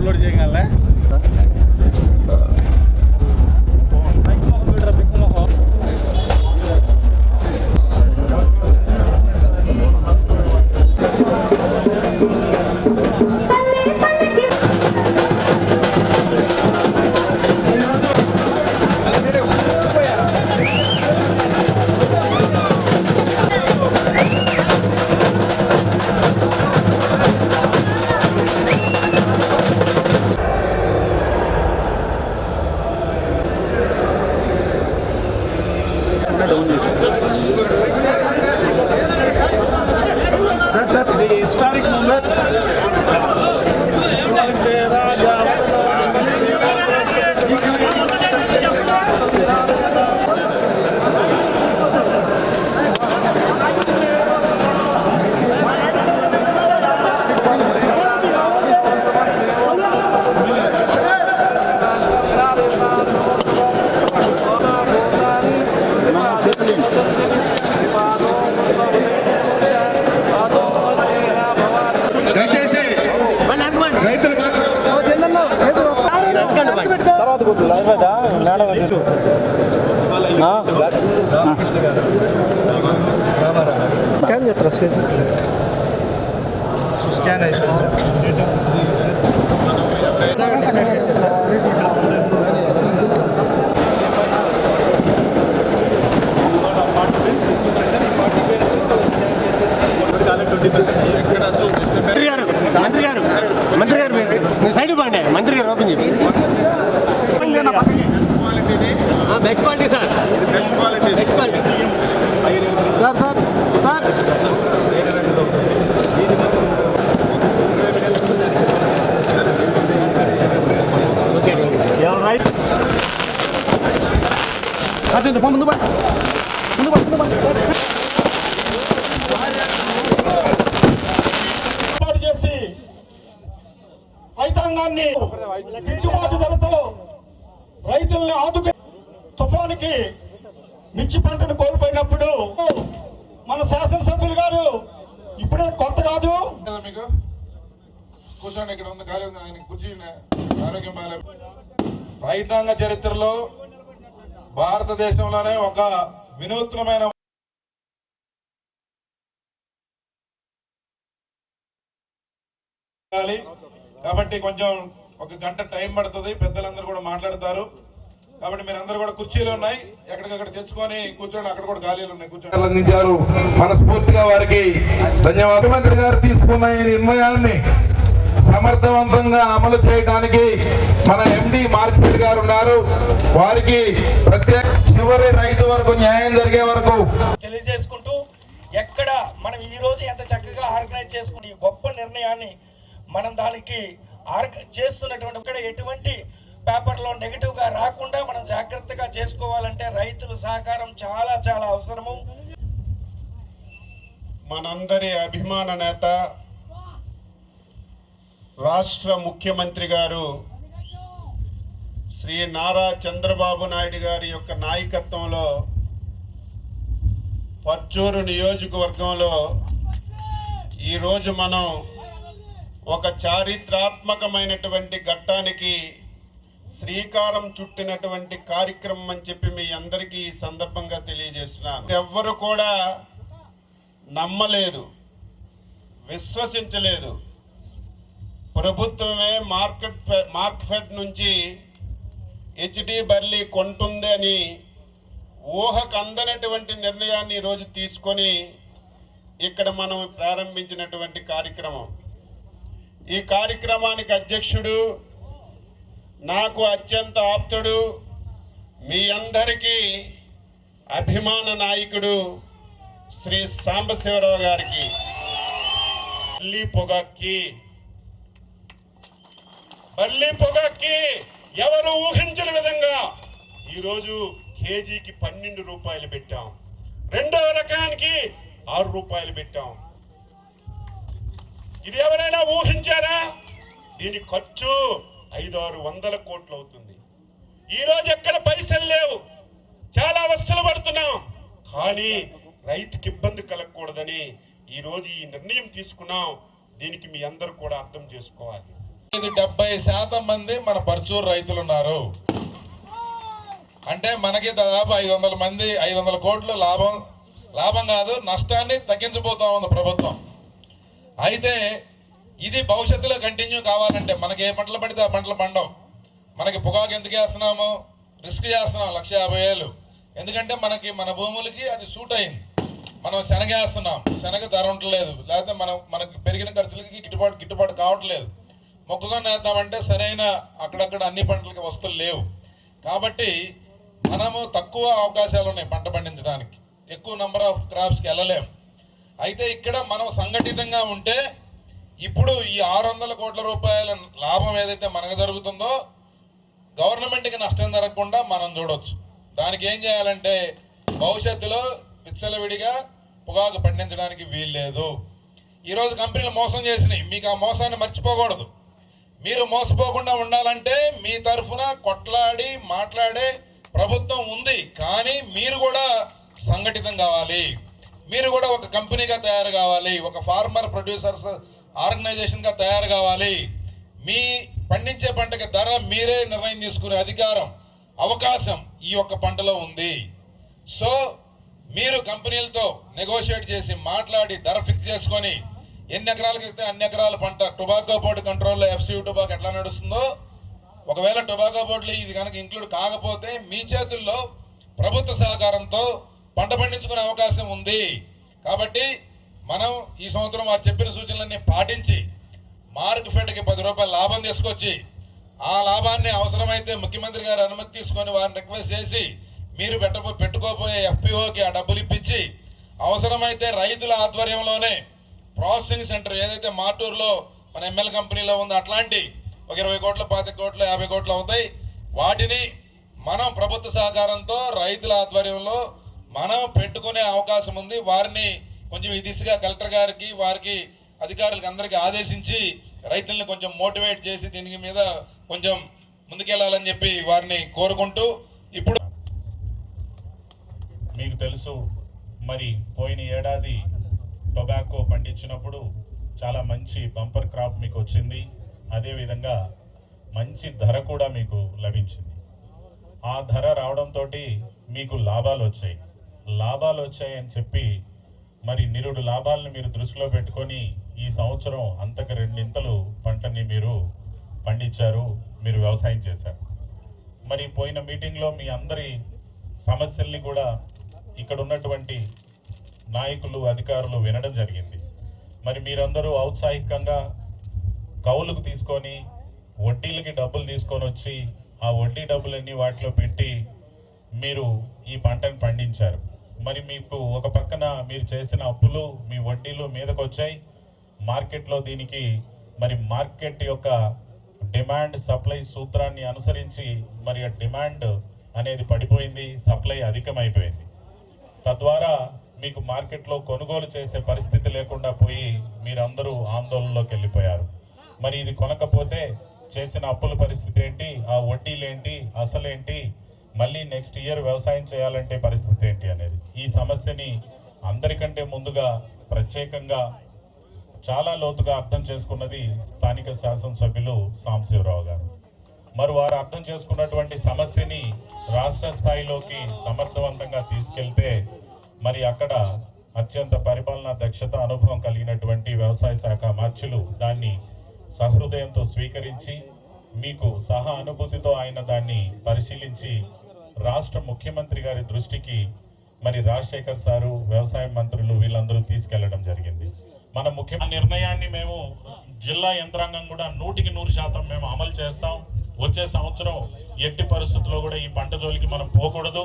Upload చేయగలరా? Sir ఇది historic moment. Scan మంత్రి గారు సైడ్ పండి మంత్రి గారు ఓపెన్ చెప్పి best quality sir, best quality, best quality sir. Sir sir ముందు చేసి రైతాంగాన్ని గిట్టుబాటు ధరతో రైతుల్ని ఆదుకు తుఫానికి మిర్చి పంటను కోల్పోయినప్పుడు మన శాసనసభ్యులు గారు ఇప్పుడే కొత్త కాదు, మీకు కూర్చోండి, ఇక్కడ ఉన్న ఖాళీ ఉంది, ఆయన కుర్చీ ఆరోగ్యం బాగాలేదు. రైతాంగ చరిత్రలో భారతదేశంలోనే ఒక వినూత్నమైన కాబట్టి కొంచెం ఒక గంట టైం పడుతుంది, పెద్దలందరూ కూడా మాట్లాడతారు. కాబట్టి మీరందరూ కూడా కుర్చీలు ఉన్నాయి, ఎక్కడికక్కడ తెచ్చుకొని కూర్చోండి, అక్కడ కూడా ఖాళీలు ఉన్నాయి, కూర్చోండి. అందించారు, మనస్ఫూర్తిగా వారికి ధన్యవాదాలు. ముఖ్యమంత్రి గారు తీసుకున్న ఈ నిర్ణయాన్ని సమర్థవంతంగా అమలు చేయడానికి మన ఎండి మార్కెట్ గారు ఉన్నారు, వారికి ప్రత్యేక చివరి రైతు వరకు న్యాయం జరిగే వరకు తెలియజేసుకుంటూ, ఎక్కడ మనం ఈ రోజు ఎంత చక్కగా ఆర్గనైజ్ చేసుకుని గొప్ప నిర్ణయాన్ని మనం దానికి చేస్తున్నటువంటి ఇక్కడ ఎటువంటి పేపర్లో నెగిటివ్ గా రాకుండా మనం జాగ్రత్తగా చేసుకోవాలంటే రైతుల సహకారం చాలా చాలా అవసరము. మనందరి అభిమాన నేత రాష్ట్ర ముఖ్యమంత్రి గారు శ్రీ నారా చంద్రబాబు నాయుడు గారి యొక్క నాయకత్వంలో పర్చూరు నియోజకవర్గంలో ఈరోజు మనం ఒక చారిత్రాత్మకమైనటువంటి ఘట్టానికి శ్రీకారం చుట్టినటువంటి కార్యక్రమం అని చెప్పి మీ అందరికీ ఈ సందర్భంగా తెలియజేస్తున్నాను. ఎవ్వరు కూడా నమ్మలేదు, విశ్వసించలేదు. ప్రభుత్వమే మార్కెట్ నుంచి హెచ్డి బర్లీ కొంటుంది అని ఊహకు అందనటువంటి నిర్ణయాన్ని ఈరోజు తీసుకొని ఇక్కడ మనం ప్రారంభించినటువంటి కార్యక్రమం. ఈ కార్యక్రమానికి అధ్యక్షుడు, నాకు అత్యంత ఆప్తుడు, మీ అందరికీ అభిమాన నాయకుడు శ్రీ సాంబశివరావు గారికి బర్లీ పొగాక్కి ఎవరు ఊహించిన విధంగా ఈరోజు కేజీకి 12 రూపాయలు పెట్టాం, రెండవ రకానికి 6 రూపాయలు పెట్టాం. ఇది ఎవరైనా ఊహించారా? దీని ఖర్చు 500-600 కోట్లు అవుతుంది. ఈరోజు ఎక్కడ పైసలు లేవు, చాలా అవస్థలు పడుతున్నాం. కానీ రైతుకి ఇబ్బంది కలగకూడదని ఈరోజు ఈ నిర్ణయం తీసుకున్నాం. దీనికి మీ అందరూ కూడా అర్థం చేసుకోవాలి. ఇది 70% మంది మన పర్చూరు రైతులు ఉన్నారు. అంటే మనకి దాదాపు 500 కోట్లు లాభం కాదు, నష్టాన్ని తగ్గించబోతా ఉంది ప్రభుత్వం. అయితే ఇది భవిష్యత్తులో కంటిన్యూ కావాలంటే మనకి ఏ పంటలు పడితే ఆ పంటలు పండవు. మనకి పొగాకు ఎందుకు వేస్తున్నాము, రిస్క్ చేస్తున్నాం 1,50,000. ఎందుకంటే మన భూములకి అది సూట్ అయింది. మనం శనగ వేస్తున్నాం, శనగ ధర ఉండలేదు, లేకపోతే మనకి పెరిగిన ఖర్చులకి గిట్టుబాటు కావట్లేదు. మొక్కజొన్న వేద్దామంటే సరైన అక్కడక్కడ అన్ని పంటలకి వస్తువులు లేవు. కాబట్టి మనము తక్కువ అవకాశాలు ఉన్నాయి పంట పండించడానికి, ఎక్కువ నెంబర్ ఆఫ్ క్రాప్స్కి వెళ్ళలేము. అయితే ఇక్కడ మనం సంఘటితంగా ఉంటే ఇప్పుడు ఈ 600 కోట్ల రూపాయల లాభం ఏదైతే మనకు జరుగుతుందో గవర్నమెంట్కి నష్టం జరగకుండా మనం చూడవచ్చు. దానికి ఏం చేయాలంటే భవిష్యత్తులో విచ్చలవిడిగా పొగాకు పండించడానికి వీల్లేదు. ఈరోజు కంపెనీలు మోసం చేసినాయి, మీకు ఆ మోసాన్ని మర్చిపోకూడదు. మీరు మోసపోకుండా ఉండాలంటే మీ తరఫున కొట్లాడి మాట్లాడే ప్రభుత్వం ఉంది. కానీ మీరు కూడా సంఘటితం కావాలి, మీరు కూడా ఒక కంపెనీగా తయారు కావాలి, ఒక ఫార్మర్ ప్రొడ్యూసర్స్ ఆర్గనైజేషన్గా తయారు కావాలి. మీ పండించే పంటకి ధర మీరే నిర్ణయం తీసుకునే అధికారం, అవకాశం ఈ ఒక్క పంటలో ఉంది. సో మీరు కంపెనీలతో నెగోషియేట్ చేసి మాట్లాడి ధర ఫిక్స్ చేసుకొని ఎన్ని ఎకరాలకు ఇస్తే అన్ని ఎకరాల పంట టొబాకో బోర్డు కంట్రోల్లో FCU టొబాకో ఎట్లా నడుస్తుందో, ఒకవేళ టొబాకో బోర్డులో ఇది కనుక ఇంక్లూడ్ కాకపోతే మీ చేతుల్లో ప్రభుత్వ సహకారంతో పంట పండించుకునే అవకాశం ఉంది. కాబట్టి మనం ఈ సంవత్సరం వారు చెప్పిన సూచనలన్నీ పాటించి మార్క్ ఫెడ్కి 10 రూపాయల లాభం తీసుకొచ్చి ఆ లాభాన్ని అవసరమైతే ముఖ్యమంత్రి గారు అనుమతి తీసుకొని వారిని రిక్వెస్ట్ చేసి మీరు పెట్టుకోపోయే FPOకి ఆ డబ్బులు ఇప్పించి అవసరమైతే రైతుల ఆధ్వర్యంలోనే ప్రాసెసింగ్ సెంటర్ ఏదైతే మార్టూరులో మన ML కంపెనీలో ఉందో అట్లాంటి ఒక 20 కోట్లు 25 కోట్లు 50 కోట్లు అవుతాయి. వాటిని మనం ప్రభుత్వ సహకారంతో రైతుల ఆధ్వర్యంలో మనం పెట్టుకునే అవకాశం ఉంది. వారిని కొంచెం ఈ దిశగా కలెక్టర్ గారికి వారికి అధికారులకు అందరికీ ఆదేశించి రైతుల్ని కొంచెం మోటివేట్ చేసి దీని మీద కొంచెం ముందుకెళ్లాలని చెప్పి వారిని కోరుకుంటూ, ఇప్పుడు మీకు తెలుసు మరి పోయిన ఏడాది టొబాకో పండించినప్పుడు చాలా మంచి బంపర్ క్రాప్ మీకు వచ్చింది. అదేవిధంగా మంచి ధర కూడా మీకు లభించింది. ఆ ధర రావడంతో మీకు లాభాలు వచ్చాయని చెప్పి మరి నిరుడు లాభాలను మీరు దృష్టిలో పెట్టుకొని ఈ సంవత్సరం అంతకు 2 పంటని మీరు పండించారు, మీరు వ్యవసాయం చేశారు. మరి పోయిన మీటింగ్లో మీ అందరి సమస్యల్ని కూడా ఇక్కడ ఉన్నటువంటి నాయకులు అధికారులు వినడం జరిగింది. మరి మీరందరూ ఔత్సాహికంగా కౌలుకు తీసుకొని వడ్డీలకి డబ్బులు తీసుకొని వచ్చి ఆ వడ్డీ డబ్బులన్నీ వాటిలో పెట్టి మీరు ఈ పంటను పండించారు. మరి మీకు ఒక పక్కన మీరు చేసిన అప్పులు మీ వడ్డీలు మీదకు వచ్చాయి. మార్కెట్లో దీనికి మరి మార్కెట్ యొక్క డిమాండ్ సప్లై సూత్రాన్ని అనుసరించి మరి ఆ డిమాండ్ అనేది పడిపోయింది, సప్లై అధికమైపోయింది. తద్వారా మీకు మార్కెట్లో కొనుగోలు చేసే పరిస్థితి లేకుండా పోయి మీరందరూ ఆందోళనలోకి వెళ్ళిపోయారు. మరి ఇది కొనకపోతే చేసిన అప్పుల పరిస్థితి ఏంటి, ఆ వడ్డీలేంటి, అసలేంటి, మళ్ళీ నెక్స్ట్ ఇయర్ వ్యవసాయం చేయాలంటే పరిస్థితి ఏంటి అనేది ఈ సమస్యని అందరికంటే ముందుగా ప్రత్యేకంగా చాలా లోతుగా అర్థం చేసుకున్నది స్థానిక శాసనసభ్యులు సాంబశివరావు గారు. మరి వారు అర్థం చేసుకున్నటువంటి సమస్యని రాష్ట్ర స్థాయిలోకి సమర్థవంతంగా తీసుకెళ్తే మరి అక్కడ అత్యంత పరిపాలనా దక్షత అనుభవం కలిగినటువంటి వ్యవసాయ శాఖ మార్చులు దాన్ని సహృదయంతో స్వీకరించి మీకు సహా అనుభూతితో ఆయన దాన్ని పరిశీలించి రాష్ట్ర ముఖ్యమంత్రి గారి దృష్టికి మరి రాజశేఖర్ సారు వ్యవసాయ మంత్రులు వీళ్ళందరూ తీసుకెళ్లడం జరిగింది. మన ముఖ్య నిర్ణయాన్ని మేము జిల్లా యంత్రాంగం కూడా 100% మేము అమలు చేస్తాం. వచ్చే సంవత్సరం ఎట్టి పరిస్థితుల్లో కూడా ఈ పంట జోలికి మనం పోకూడదు.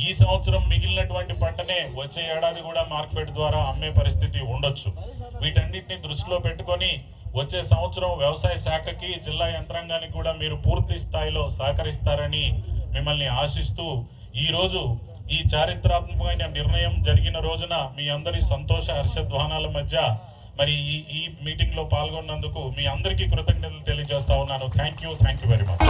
ఈ సంవత్సరం మిగిలినటువంటి పంటనే వచ్చే ఏడాది కూడా మార్కెట్ ద్వారా అమ్మే పరిస్థితి ఉండొచ్చు. వీటన్నిటిని దృష్టిలో పెట్టుకొని వచ్చే సంవత్సరం వ్యవసాయ శాఖకి జిల్లా యంత్రాంగానికి కూడా మీరు పూర్తి స్థాయిలో సహకరిస్తారని మిమ్మల్ని ఆశిస్తూ ఈరోజు ఈ చారిత్రాత్మకమైన నిర్ణయం జరిగిన రోజున మీ అందరి సంతోష హర్షధ్వానాల మధ్య మరి ఈ మీటింగ్ లో పాల్గొన్నందుకు మీ అందరికీ కృతజ్ఞతలు తెలియజేస్తా ఉన్నాను. Thank you very much.